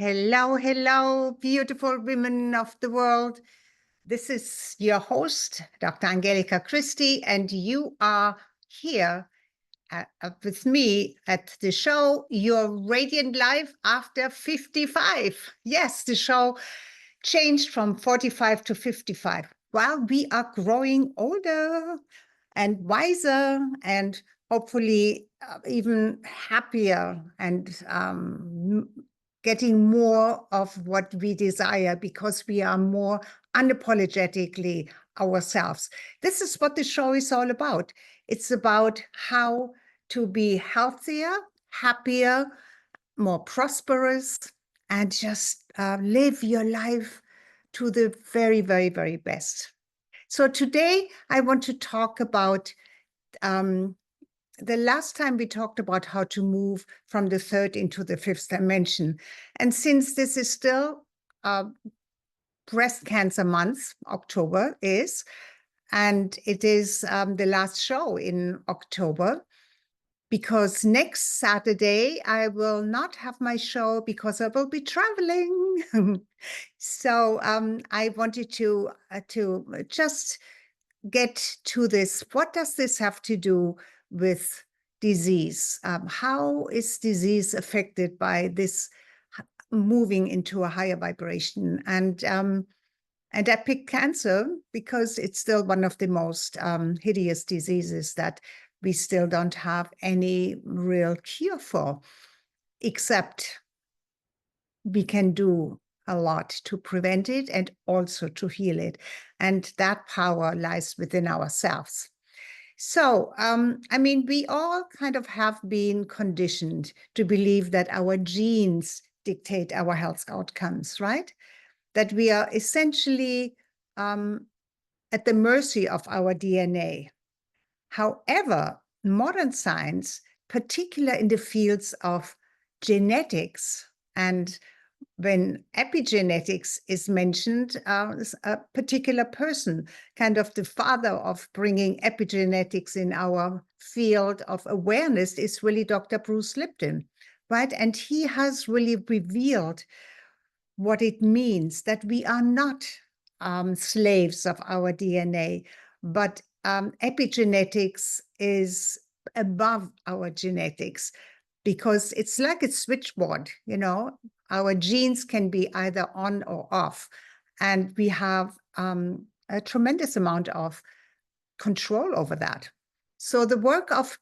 Hello, hello, beautiful women of the world. This is your host, Dr. Angelika Christie, and you are here with me at the show, Your Radiant Life After 55. Yes, the show changed from 45 to 55. While we are growing older and wiser and hopefully even happier and getting more of what we desire because we are more unapologetically ourselves. This is what the show is all about. It's about how to be healthier, happier, more prosperous, and just live your life to the very, very, very best. So today I want to talk about the last time we talked about how to move from the third into the fifth dimension. And since this is still breast cancer month, October is, and it is the last show in October, because next Saturday I will not have my show because I will be traveling. So I wanted to just get to this. What does this have to do with disease? How is disease affected by this moving into a higher vibration? And I picked cancer because it's still one of the most hideous diseases that we still don't have any real cure for, except we can do a lot to prevent it and also to heal it. And that power lies within ourselves. So, I mean, we all kind of have been conditioned to believe that our genes dictate our health outcomes, right? That we are essentially at the mercy of our DNA. However, modern science, particularly in the fields of genetics, and when epigenetics is mentioned, a particular person, kind of the father of bringing epigenetics in our field of awareness, is really Dr. Bruce Lipton, right? And he has really revealed what it means that we are not slaves of our DNA, but epigenetics is above our genetics, because it's like a switchboard, you know. Our genes can be either on or off, and we have a tremendous amount of control over that. So the work of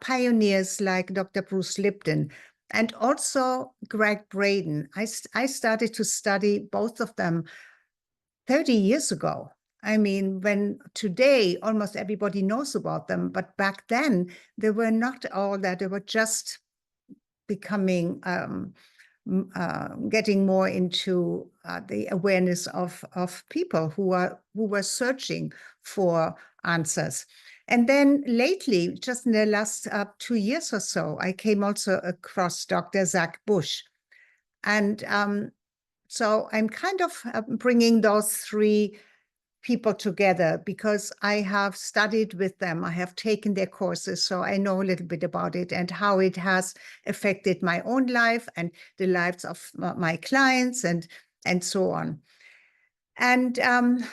pioneers like Dr. Bruce Lipton and also Greg Braden, I started to study both of them 30 years ago. I mean, when today almost everybody knows about them, but back then they were not all that. They were just becoming, getting more into the awareness of people who were searching for answers. And then lately, just in the last 2 years or so, I came also across Dr. Zach Bush. And so I'm kind of bringing those three people together because I have studied with them. I have taken their courses, so I know a little bit about it and how it has affected my own life and the lives of my clients and so on. And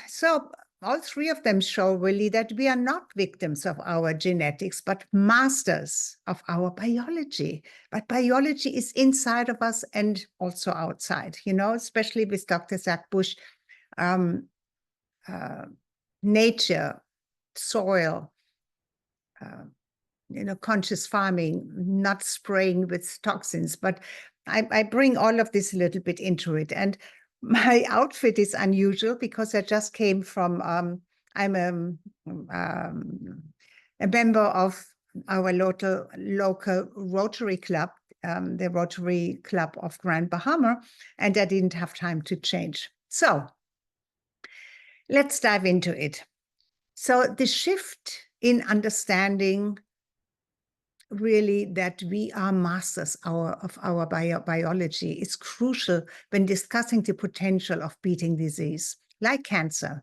so all three of them show really that we are not victims of our genetics, but masters of our biology. But biology is inside of us and also outside, you know, especially with Dr. Zach Bush. Nature, soil, you know, conscious farming, not spraying with toxins. But I bring all of this a little bit into it. And my outfit is unusual because I just came from, I'm a member of our local Rotary Club, the Rotary Club of Grand Bahama, and I didn't have time to change. So let's dive into it. So the shift in understanding really that we are masters of our biology is crucial when discussing the potential of beating disease, like cancer,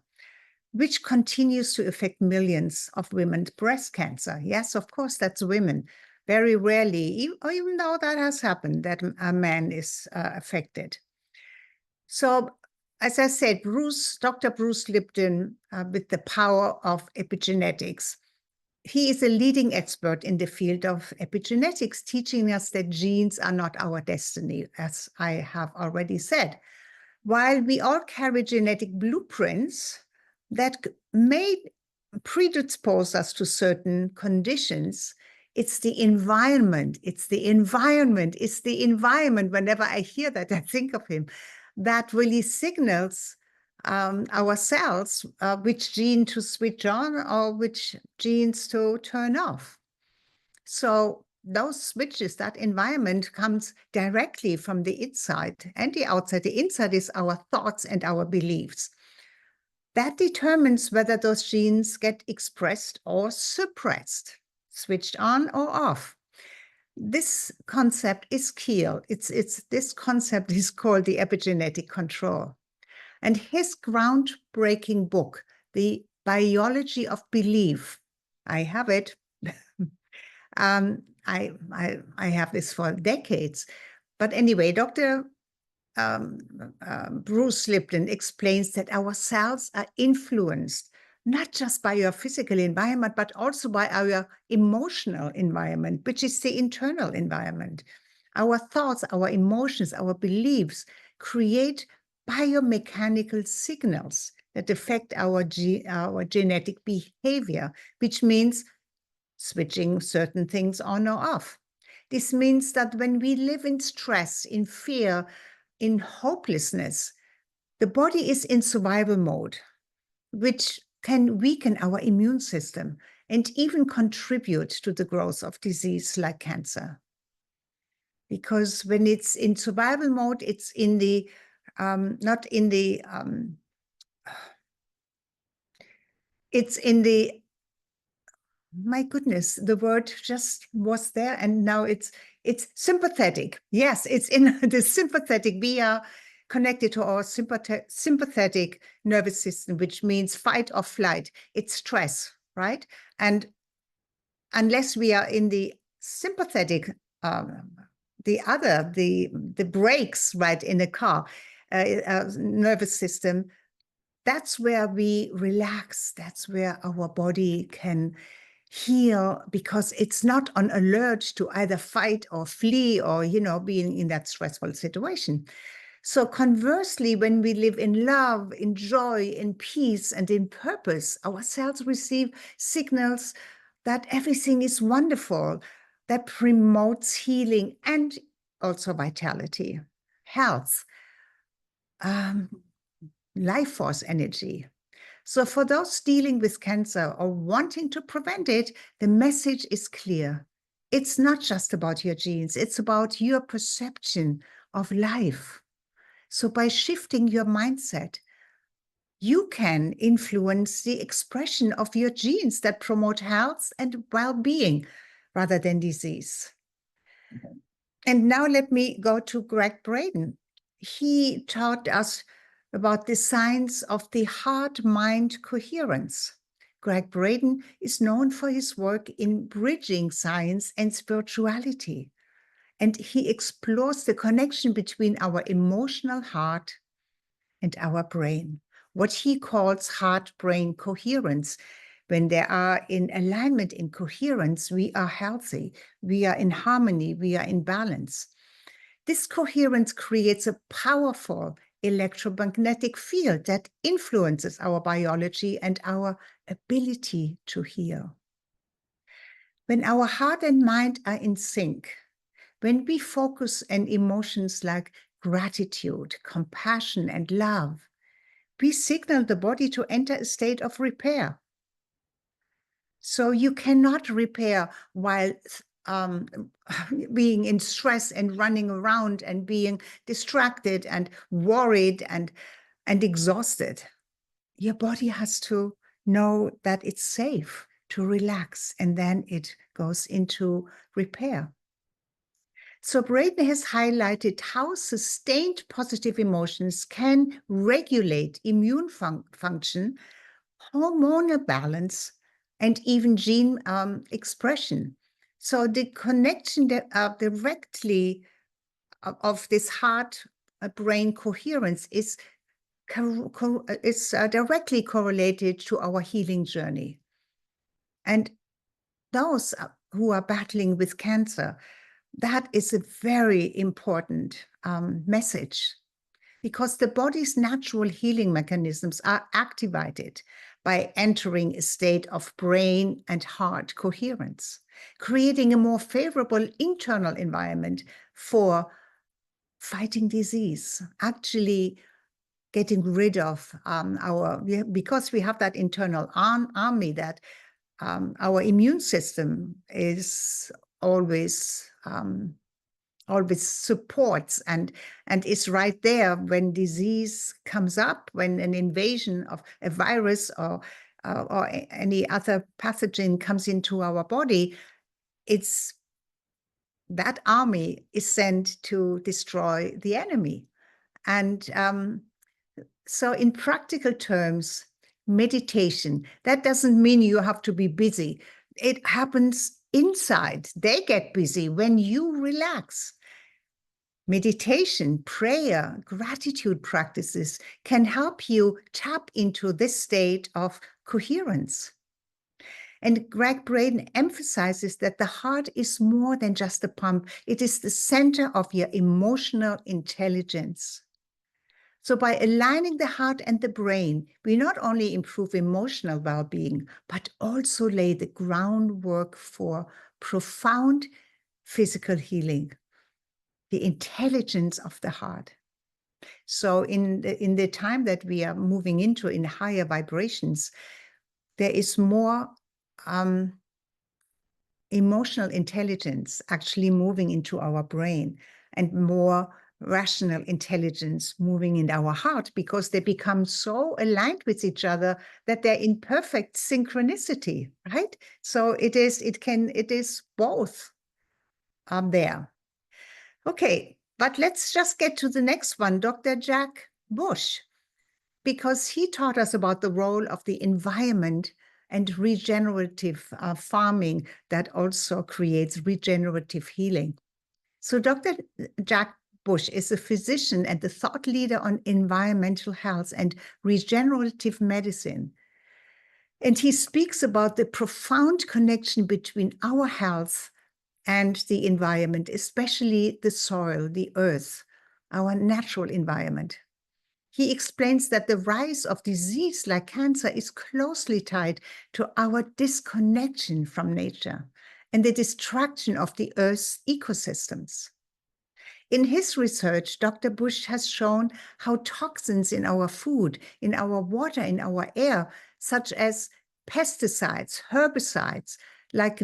which continues to affect millions of women. Breast cancer, yes, of course, that's women. Very rarely, even though that has happened, that a man is affected. So, as I said, Dr. Bruce Lipton, with the power of epigenetics, he is a leading expert in the field of epigenetics, teaching us that genes are not our destiny, as I have already said. While we all carry genetic blueprints that may predispose us to certain conditions, it's the environment. Whenever I hear that, I think of him. That really signals our cells which gene to switch on or which genes to turn off. So those switches, that environment comes directly from the inside and the outside. The inside is our thoughts and our beliefs. That determines whether those genes get expressed or suppressed, switched on or off. This concept is key. This concept is called the epigenetic control. And his groundbreaking book, The Biology of Belief, I have it. I have this for decades. But anyway, Dr. Bruce Lipton explains that our cells are influenced not just by our physical environment, but also by our emotional environment, which is the internal environment. Our thoughts, our emotions, our beliefs create biomechanical signals that affect our genetic behavior, which means switching certain things on or off. This means that when we live in stress, in fear, in hopelessness, the body is in survival mode, which can weaken our immune system and even contribute to the growth of disease like cancer. Because when it's in survival mode, it's in the, it's in the, my goodness, the word just was there and now it's sympathetic. Yes, it's in the sympathetic. We are connected to our sympathetic nervous system, which means fight or flight. It's stress, right? And unless we are in the sympathetic, the brakes, right, in the car, nervous system, that's where we relax. That's where our body can heal, because it's not on alert to either fight or flee or, being in that stressful situation. So conversely, when we live in love, in joy, in peace, and in purpose, our cells receive signals that everything is wonderful, that promotes healing and also vitality, health, life force energy. So for those dealing with cancer or wanting to prevent it, the message is clear. It's not just about your genes, it's about your perception of life. So by shifting your mindset, you can influence the expression of your genes that promote health and well-being rather than disease. Okay. And now let me go to Greg Braden. He taught us about the science of the heart-mind coherence. Greg Braden is known for his work in bridging science and spirituality, and he explores the connection between our emotional heart and our brain, what he calls heart-brain coherence. When they are in alignment, in coherence, we are healthy, we are in harmony, we are in balance. This coherence creates a powerful electromagnetic field that influences our biology and our ability to heal. When our heart and mind are in sync, when we focus on emotions like gratitude, compassion, and love, we signal the body to enter a state of repair. So you cannot repair while being in stress and running around and being distracted and worried and exhausted. Your body has to know that it's safe to relax, and then it goes into repair. So Braden has highlighted how sustained positive emotions can regulate immune function, hormonal balance, and even gene expression. So the connection directly of this heart brain coherence is directly correlated to our healing journey. And those who are battling with cancer, that is a very important message, because the body's natural healing mechanisms are activated by entering a state of brain and heart coherence, creating a more favorable internal environment for fighting disease, actually getting rid of because we have that internal army that our immune system is always supports and is right there when disease comes up, when an invasion of a virus or any other pathogen comes into our body. It's that army is sent to destroy the enemy. And so in practical terms, meditation, that doesn't mean you have to be busy. It happens inside. They get busy when you relax. Meditation, prayer, gratitude practices can help you tap into this state of coherence. And Greg Braden emphasizes that the heart is more than just a pump. It is the center of your emotional intelligence. So by aligning the heart and the brain, we not only improve emotional well-being, but also lay the groundwork for profound physical healing, the intelligence of the heart. So in the time that we are moving into in higher vibrations, there is more emotional intelligence actually moving into our brain, and more rational intelligence moving in our heart, because they become so aligned with each other that they're in perfect synchronicity, right? So it is both there. Okay, but let's just get to the next one, Dr. Jack Bush, because he taught us about the role of the environment and regenerative farming that also creates regenerative healing. So Dr. Jack Bush is a physician and the thought leader on environmental health and regenerative medicine. And he speaks about the profound connection between our health and the environment, especially the soil, the earth, our natural environment. He explains that the rise of disease like cancer is closely tied to our disconnection from nature and the destruction of the Earth's ecosystems. In his research, Dr. Bush has shown how toxins in our food, in our water, in our air, such as pesticides, herbicides, like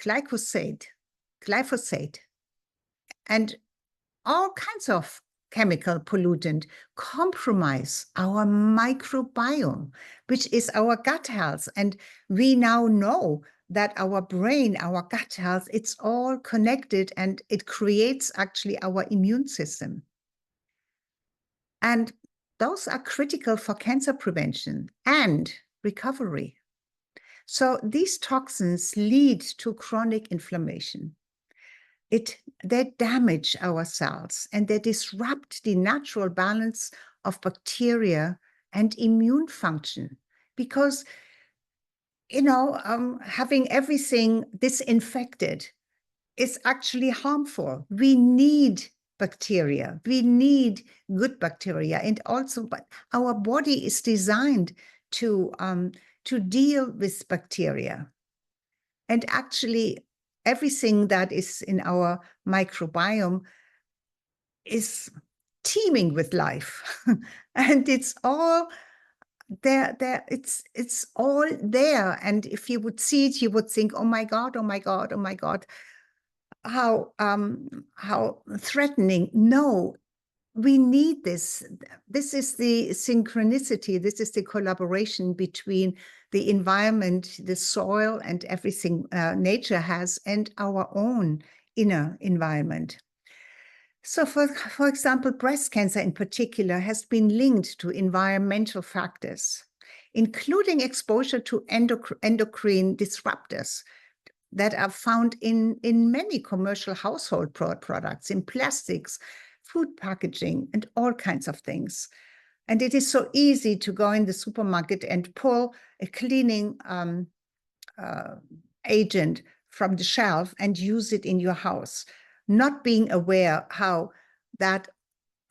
glyphosate, and all kinds of chemical pollutant compromise our microbiome, which is our gut health. And we now know that our brain, our gut health, it's all connected, and it creates actually our immune system. And those are critical for cancer prevention and recovery. So these toxins lead to chronic inflammation. They damage our cells, and they disrupt the natural balance of bacteria and immune function, because having everything disinfected is actually harmful. We need bacteria. We need good bacteria. And also, but our body is designed to deal with bacteria. And actually, everything that is in our microbiome is teeming with life. And it's all there, it's all there. And if you would see it, you would think, oh my God, oh my God, oh my God, how threatening. No, we need this. This is the synchronicity. This is the collaboration between the environment, the soil, and everything nature has, and our own inner environment. So for example, breast cancer in particular has been linked to environmental factors, including exposure to endocrine disruptors that are found in many commercial household products, in plastics, food packaging, and all kinds of things. And it is so easy to go in the supermarket and pull a cleaning agent from the shelf and use it in your house, not being aware how that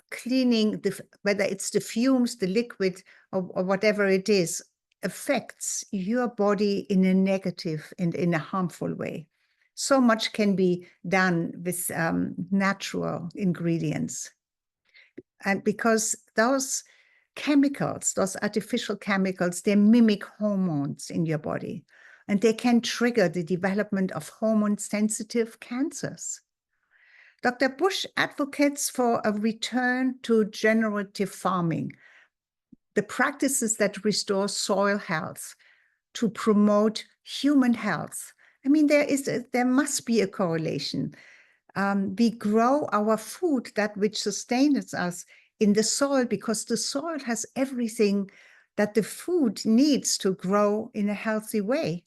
cleaning, whether it's the fumes, the liquid, or whatever it is, affects your body in a negative and in a harmful way. So much can be done with natural ingredients. And because those chemicals, those artificial chemicals, they mimic hormones in your body, and they can trigger the development of hormone-sensitive cancers. Dr. Bush advocates for a return to regenerative farming, the practices that restore soil health to promote human health. I mean, there must be a correlation. We grow our food, that which sustains us, in the soil, because the soil has everything that the food needs to grow in a healthy way.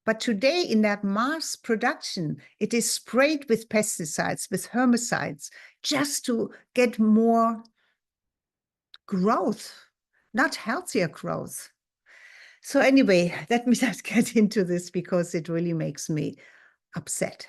But today, in that mass production, it is sprayed with pesticides, with herbicides, just to get more growth, not healthier growth. So anyway, let me not get into this because it really makes me upset.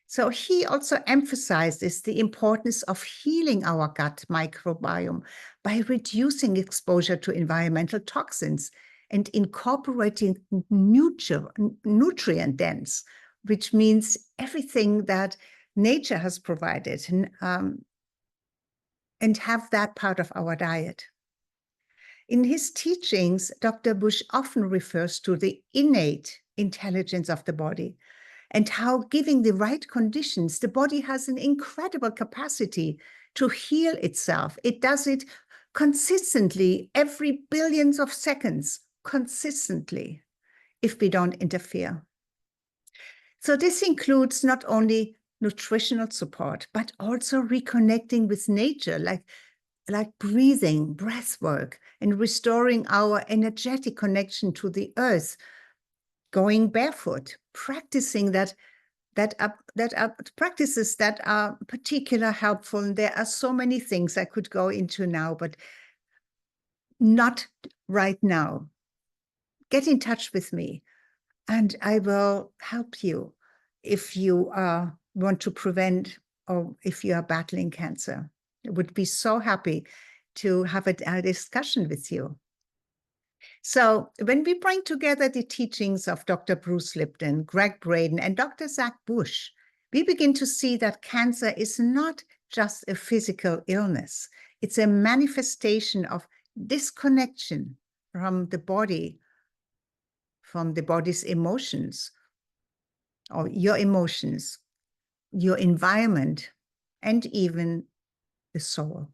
So he also emphasizes the importance of healing our gut microbiome by reducing exposure to environmental toxins and incorporating nutrient dense, which means everything that nature has provided, and have that part of our diet. In his teachings, Dr. Bush often refers to the innate intelligence of the body, and how, giving the right conditions, the body has an incredible capacity to heal itself. It does it consistently, every billions of seconds, consistently, if we don't interfere. So this includes not only nutritional support, but also reconnecting with nature, like breathing, breath work, and restoring our energetic connection to the earth, going barefoot, practicing that are practices that are particularly helpful. And there are so many things I could go into now, but not right now. Get in touch with me, and I will help you if you want to prevent, or if you are battling cancer. I would be so happy to have a discussion with you. So when we bring together the teachings of Dr. Bruce Lipton, Greg Braden, and Dr. Zach Bush, we begin to see that cancer is not just a physical illness. It's a manifestation of disconnection from the body, from the body's emotions, or your emotions, your environment, and even the soul.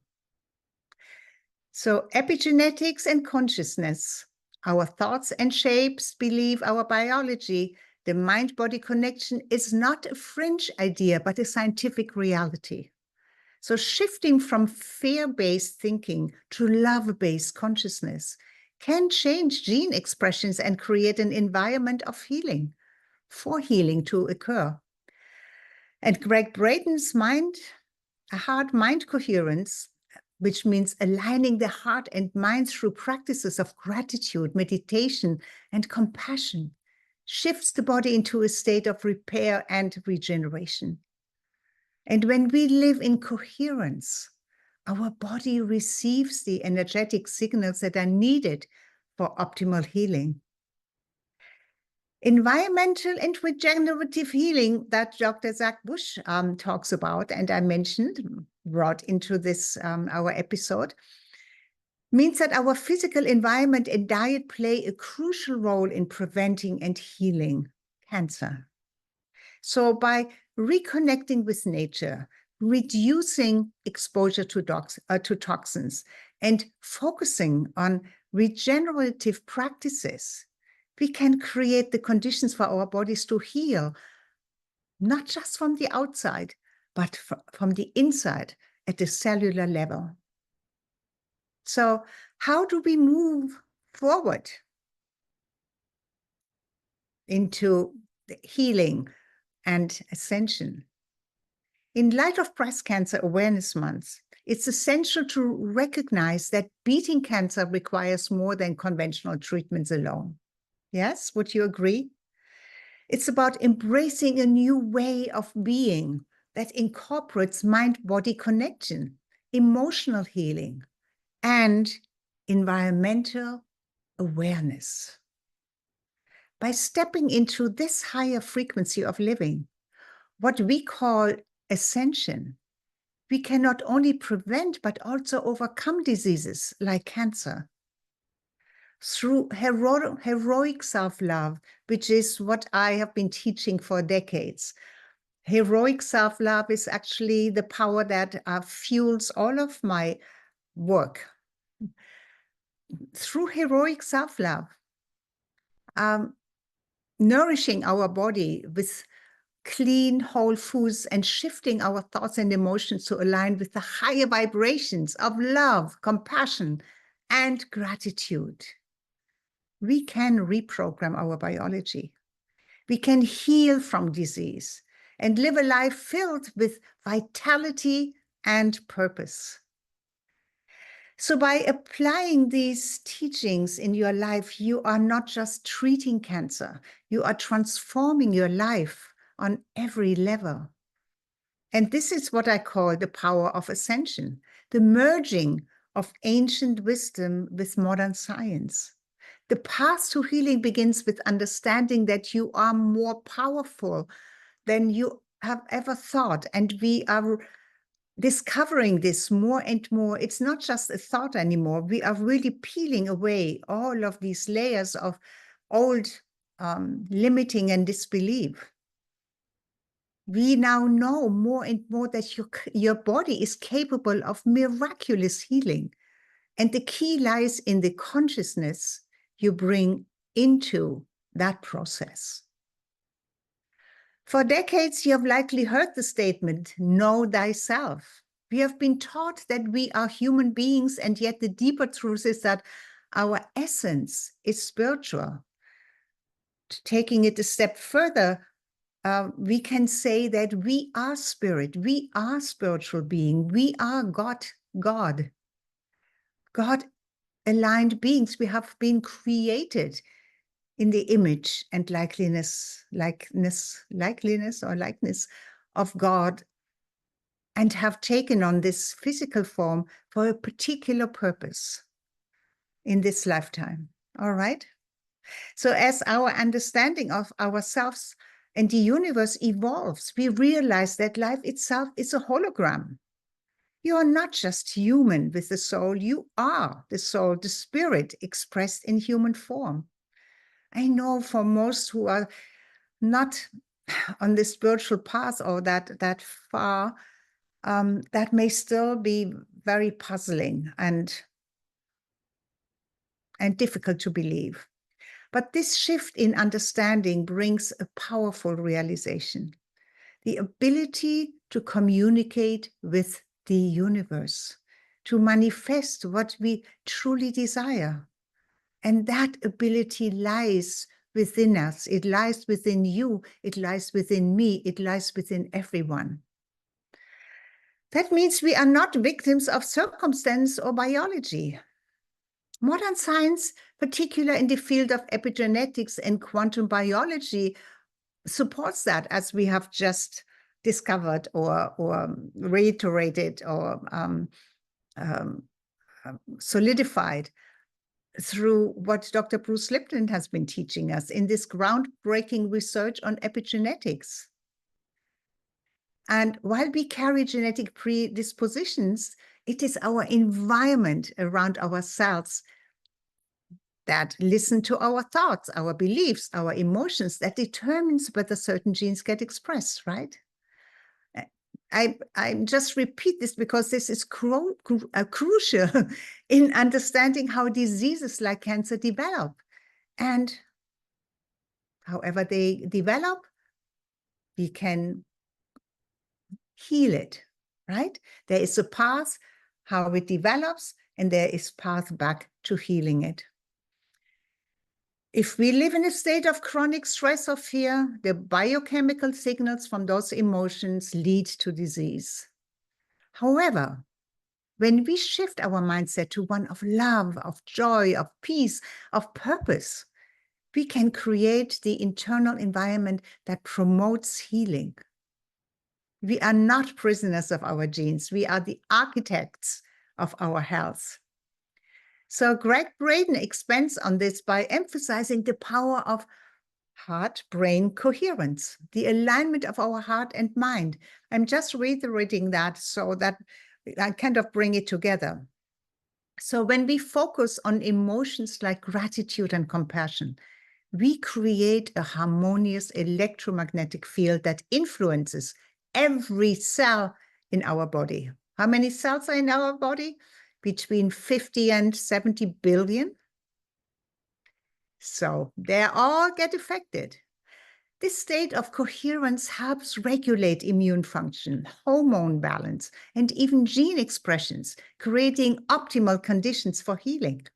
So epigenetics and consciousness, our thoughts and shapes believe our biology, the mind-body connection is not a fringe idea, but a scientific reality. So shifting from fear-based thinking to love-based consciousness can change gene expressions and create an environment of healing, for healing to occur. And Greg Braden's heart-mind coherence, which means aligning the heart and mind through practices of gratitude, meditation, and compassion, shifts the body into a state of repair and regeneration. And when we live in coherence, our body receives the energetic signals that are needed for optimal healing. Environmental and regenerative healing that Dr. Zach Bush talks about, and I brought into this, our episode, means that our physical environment and diet play a crucial role in preventing and healing cancer. So by reconnecting with nature, reducing exposure to toxins, and focusing on regenerative practices, we can create the conditions for our bodies to heal, not just from the outside, but from the inside at the cellular level. So how do we move forward into the healing and ascension? In light of Breast Cancer Awareness Month, it's essential to recognize that beating cancer requires more than conventional treatments alone. Yes, would you agree? It's about embracing a new way of being that incorporates mind-body connection, emotional healing, and environmental awareness. By stepping into this higher frequency of living, what we call ascension, we can not only prevent but also overcome diseases like cancer. Through heroic self-love, which is what I have been teaching for decades. Heroic self-love is actually the power that fuels all of my work. Through heroic self-love, nourishing our body with clean, whole foods and shifting our thoughts and emotions to align with the higher vibrations of love, compassion, and gratitude, we can reprogram our biology. We can heal from disease and live a life filled with vitality and purpose. So by applying these teachings in your life, you are not just treating cancer, you are transforming your life on every level. And this is what I call the power of ascension, the merging of ancient wisdom with modern science. The path to healing begins with understanding that you are more powerful than you have ever thought. And we are discovering this more and more. It's not just a thought anymore. We are really peeling away all of these layers of old limiting and disbelief. We now know more and more that your body is capable of miraculous healing. And the key lies in the consciousness you bring into that process. For decades, you have likely heard the statement, know thyself. We have been taught that we are human beings, and yet the deeper truth is that our essence is spiritual. Taking it a step further, we can say that we are spirit, we are spiritual being, we are God-aligned beings. We have been created in the image and likeness of God, and have taken on this physical form for a particular purpose in this lifetime. All right? So as our understanding of ourselves and the universe evolves, we realize that life itself is a hologram. You are not just human with the soul, you are the soul, the spirit expressed in human form. I know for most who are not on the spiritual path or that far, that may still be very puzzling and difficult to believe. But this shift in understanding brings a powerful realization, the ability to communicate with the universe, to manifest what we truly desire. And that ability lies within us. It lies within you. It lies within me. It lies within everyone. That means we are not victims of circumstance or biology. Modern science, particularly in the field of epigenetics and quantum biology, supports that, as we have just discovered or reiterated or solidified through what Dr. Bruce Lipton has been teaching us in this groundbreaking research on epigenetics. And while we carry genetic predispositions, it is our environment around ourselves that listen to our thoughts, our beliefs, our emotions, that determines whether certain genes get expressed, right? I just repeat this because this is crucial in understanding how diseases like cancer develop. And however they develop, we can heal it, right? There is a path how it develops, and there is path back to healing it. If we live in a state of chronic stress or fear, the biochemical signals from those emotions lead to disease. However, when we shift our mindset to one of love, of joy, of peace, of purpose, we can create the internal environment that promotes healing. We are not prisoners of our genes. We are the architects of our health. So Braden expands on this by emphasizing the power of heart-brain coherence, the alignment of our heart and mind. I'm just reiterating that so that I kind of bring it together. So when we focus on emotions like gratitude and compassion, we create a harmonious electromagnetic field that influences every cell in our body. How many cells are in our body? Between 50 and 70 billion. So they all get affected. This state of coherence helps regulate immune function, hormone balance, and even gene expressions, creating optimal conditions for healing.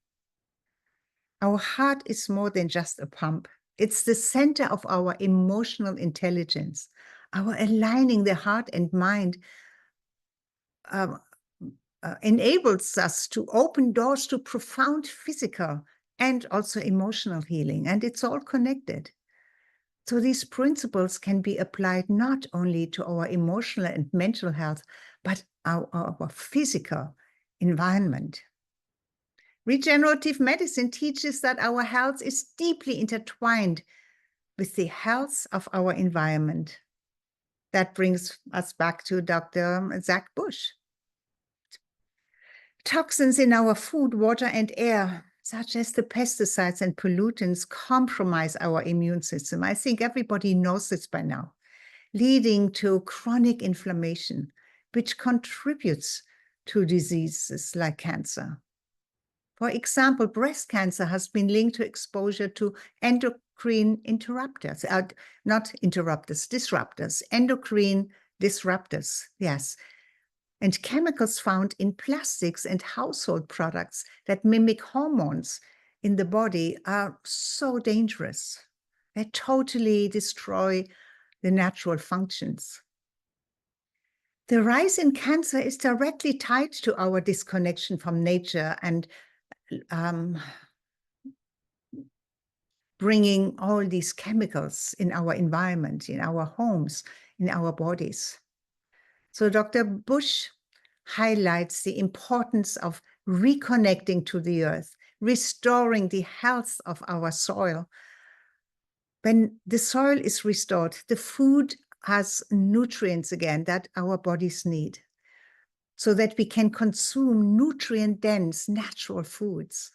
Our heart is more than just a pump. It's the center of our emotional intelligence. Our aligning the heart and mind enables us to open doors to profound physical and also emotional healing, and it's all connected. So these principles can be applied not only to our emotional and mental health, but our physical environment. Regenerative medicine teaches that our health is deeply intertwined with the health of our environment. That brings us back to Dr. Zach Bush. Toxins in our food, water, and air, such as the pesticides and pollutants, compromise our immune system. I think everybody knows this by now, leading to chronic inflammation, which contributes to diseases like cancer. For example, breast cancer has been linked to exposure to endocrine disruptors, endocrine disruptors, yes. And chemicals found in plastics and household products that mimic hormones in the body are so dangerous. They totally destroy the natural functions. The rise in cancer is directly tied to our disconnection from nature and bringing all these chemicals in our environment, in our homes, in our bodies. So Dr. Bush highlights the importance of reconnecting to the earth, restoring the health of our soil. When the soil is restored, the food has nutrients again that our bodies need, so that we can consume nutrient-dense natural foods.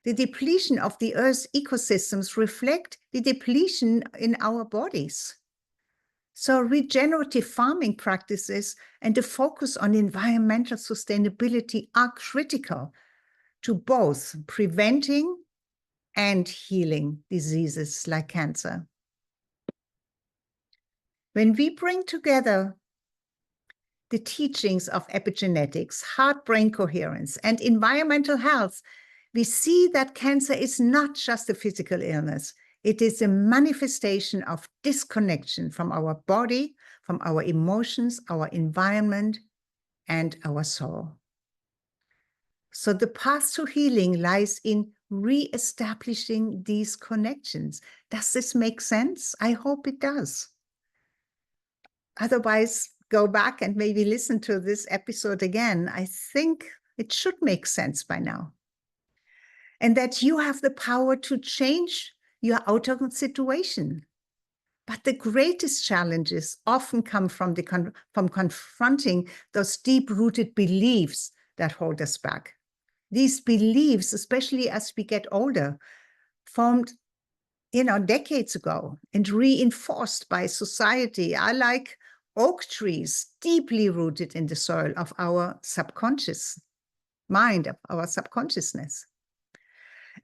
The depletion of the Earth's ecosystems reflect the depletion in our bodies. So regenerative farming practices and the focus on environmental sustainability are critical to both preventing and healing diseases like cancer. When we bring together the teachings of epigenetics, heart-brain coherence, and environmental health, we see that cancer is not just a physical illness. It is a manifestation of disconnection from our body, from our emotions, our environment, and our soul. So the path to healing lies in re-establishing these connections. Does this make sense? I hope it does. Otherwise, go back and maybe listen to this episode again. I think it should make sense by now. And that you have the power to change your outer situation. But the greatest challenges often come from confronting those deep-rooted beliefs that hold us back. These beliefs, especially as we get older, formed, decades ago and reinforced by society, are like oak trees deeply rooted in the soil of our subconscious mind, of our subconsciousness.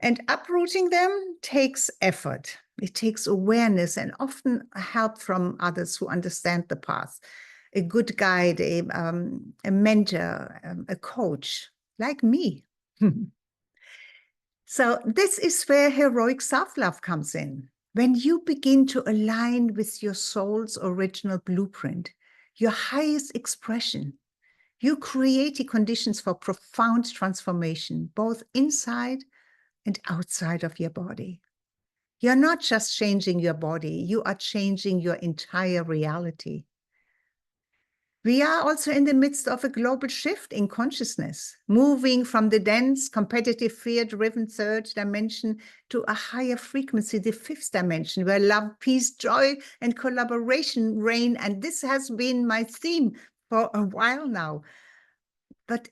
And uprooting them takes effort. It takes awareness and often help from others who understand the path. A good guide, a mentor, a coach, like me. So this is where heroic self-love comes in. When you begin to align with your soul's original blueprint, your highest expression, you create the conditions for profound transformation, both inside and outside of your body. You're not just changing your body, you are changing your entire reality. We are also in the midst of a global shift in consciousness, moving from the dense, competitive, fear-driven third dimension to a higher frequency, the fifth dimension, where love, peace, joy, and collaboration reign. And this has been my theme for a while now. But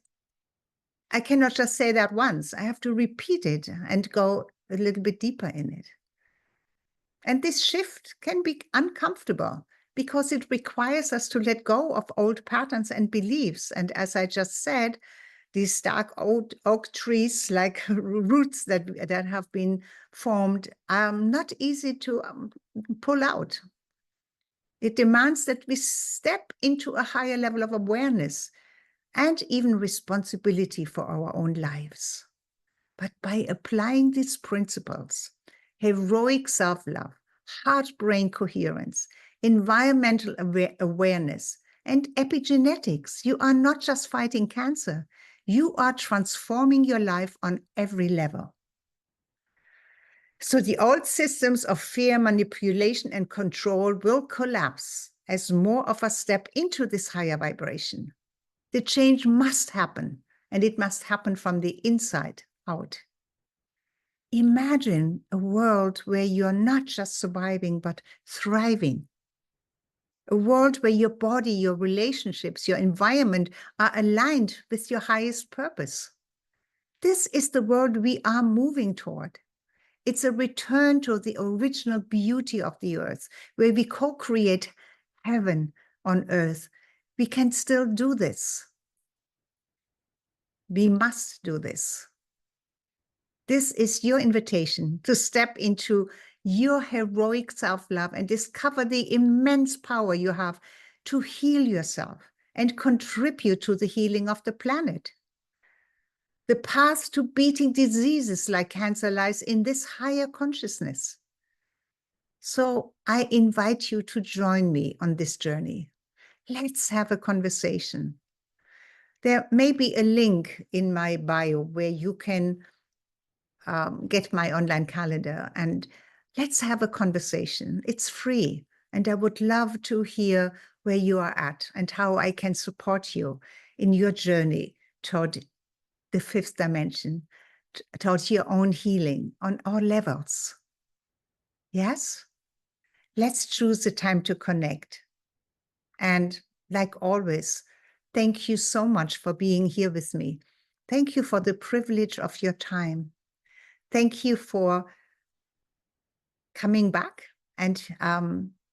I cannot just say that once. I have to repeat it and go a little bit deeper in it. And this shift can be uncomfortable because it requires us to let go of old patterns and beliefs. And as I just said, these dark oak trees, like roots that have been formed, are not easy to pull out. It demands that we step into a higher level of awareness and even responsibility for our own lives. But by applying these principles, heroic self-love, heart-brain coherence, environmental awareness, and epigenetics, you are not just fighting cancer, you are transforming your life on every level. So the old systems of fear, manipulation, and control will collapse as more of us step into this higher vibration. The change must happen, and it must happen from the inside out. Imagine a world where you're not just surviving, but thriving. A world where your body, your relationships, your environment are aligned with your highest purpose. This is the world we are moving toward. It's a return to the original beauty of the earth, where we co-create heaven on earth. We can still do this. We must do this. This is your invitation to step into your heroic self-love and discover the immense power you have to heal yourself and contribute to the healing of the planet. The path to beating diseases like cancer lies in this higher consciousness. So I invite you to join me on this journey. Let's have a conversation. There may be a link in my bio where you can get my online calendar and let's have a conversation. It's free. And I would love to hear where you are at and how I can support you in your journey toward the fifth dimension, towards your own healing on all levels. Yes? Let's choose the time to connect. And like always, thank you so much for being here with me. Thank you for the privilege of your time. Thank you for coming back and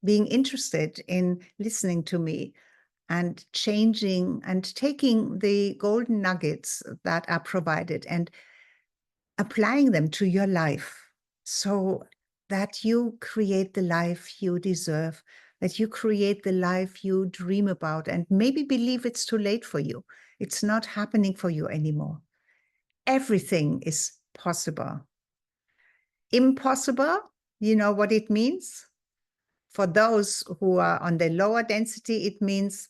being interested in listening to me and changing and taking the golden nuggets that are provided and applying them to your life so that you create the life you deserve, that you create the life you dream about and maybe believe it's too late for you. It's not happening for you anymore. Everything is possible. Impossible, you know what it means? For those who are on the lower density, it means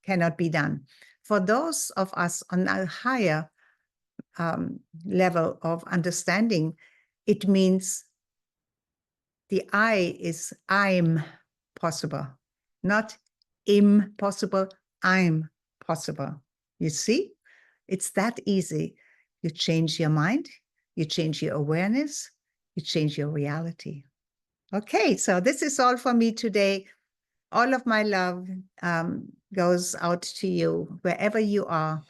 cannot be done. For those of us on a higher level of understanding, it means the I is I'm possible, not impossible, I'm possible. You see, it's that easy. You change your mind, you change your awareness, you change your reality. Okay, so this is all for me today. All of my love goes out to you wherever you are.